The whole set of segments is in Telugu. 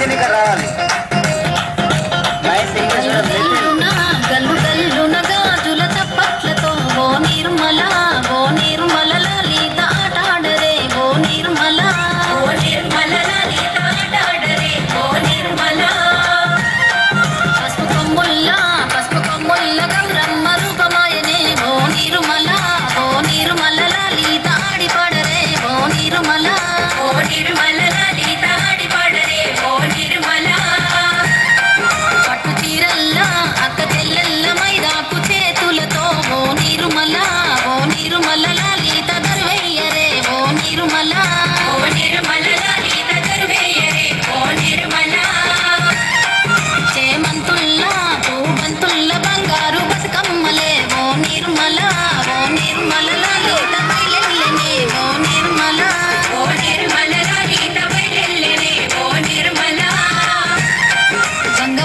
ఎన్నిక రావాలి. గల్లు గల్లున గాజుల చప్పట్లతో ఓ నిర్మల ఓ నిర్మల లలిత ఆటాడరే ఓ నిర్మల ఓ నిర్మల లలిత ఆటాడరే ఓ నిర్మల పసుపు కొమ్ముల్ల గౌరమ్మ రూపమాయనే ఓ నిర్మల లలిత ఆడిపాడరే ఓ నిర్మల లలిత ఆడిపాడరే ఓ నిర్మల పట్టు చీరల్లా అక్క చెల్లెల్ల మైదాకు చేతులతో ఓ నిర్మల లలిత దర్వయ్యరే ఓ నిర్మల లలిత దర్వయ్యరే ఓ నిర్మల చేమంతుల్లా పూబంతుల్ల బంగారు బతుకమ్మలే ఓ నిర్మల లలిత బయలెల్లనే ఓ నిర్మల లలిత బయలెల్లనే ఓ నిర్మల గంగ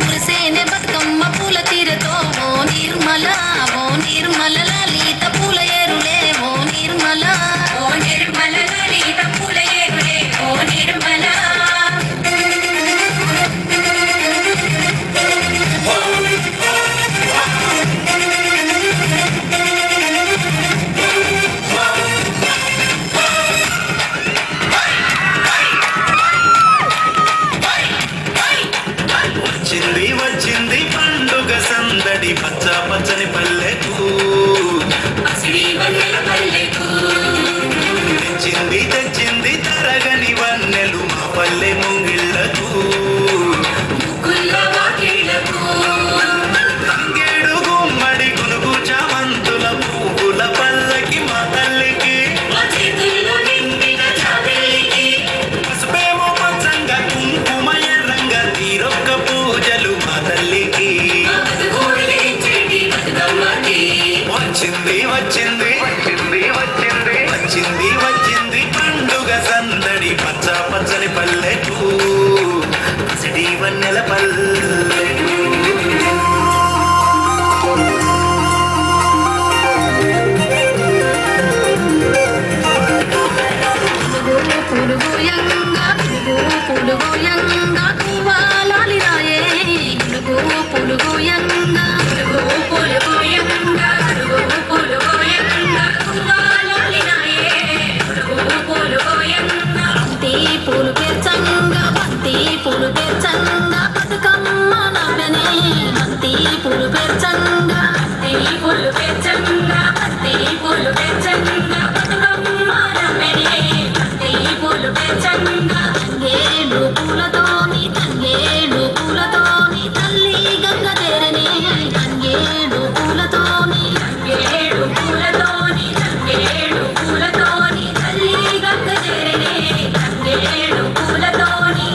మురిసేనే బతుకమ్మ పూల తీరతో ఓ నిర్మల లలిత పూల ఏరులే ఓ నిర్మల లలిత పూల ఏరులే ఓ నిర్మల వచ్చింది పండుగ సందడి పచ్చ పచ్చని పల్లెకు తెచ్చింది తరగని వన్నెలు మా పల్లె ముంగిళ్ళకు తంగేడు గుమ్మడి గునుగు చామంతుల పువ్వుల పల్లకి మా తల్లికి పసుపేమో పచ్చంగా కుంకుమ ఎర్రంగా తీరొక్క పూజలు మా తల్లికి వచ్చింది పండుగ సందడి పచ్చ పచ్చని పల్లెకు పసిడి వన్నెల పల్లెకు పులుగుయంగా కువాలాలిరాయే పులుగుయంగా పూలు పెచ్చంగా బతుకమ్మ నవ్వనే బంతి పూలు పెచ్చంగా బతుకమ్మ నవ్వనే బంతి పూలు పెచ్చంగా తంగేడు పూలతోని తల్లి గంగ తెరనే తంగేడు పూలతోని తల్లి గంగ తెరనే తంగేడు పూలతోని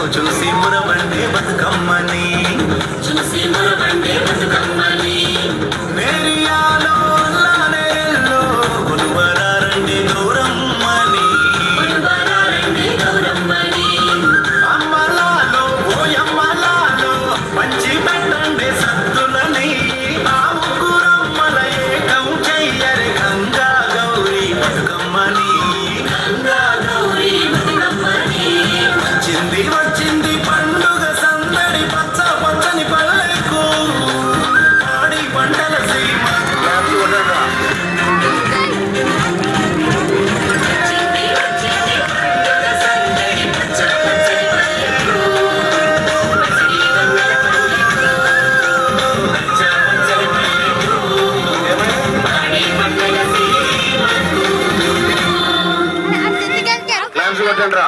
చూసి మురవండే బతుకమ్మని మేరియాలో అల్లానేలో కొలువరారండి గౌరమ్మని అమ్మలాలో ఓయమ్మలాలో పంచి పెట్టండి సత్తులని ఆ ముగ్గురమ్మల ఏకం చెయ్యరే గంగా గౌరీ బతుకమ్మని వచ్చింది పండుగ సందడి పచ్చ పచ్చని పల్లెకు ఆడి పంటల సీమ క్లాన్స్ కొట్టండి రా.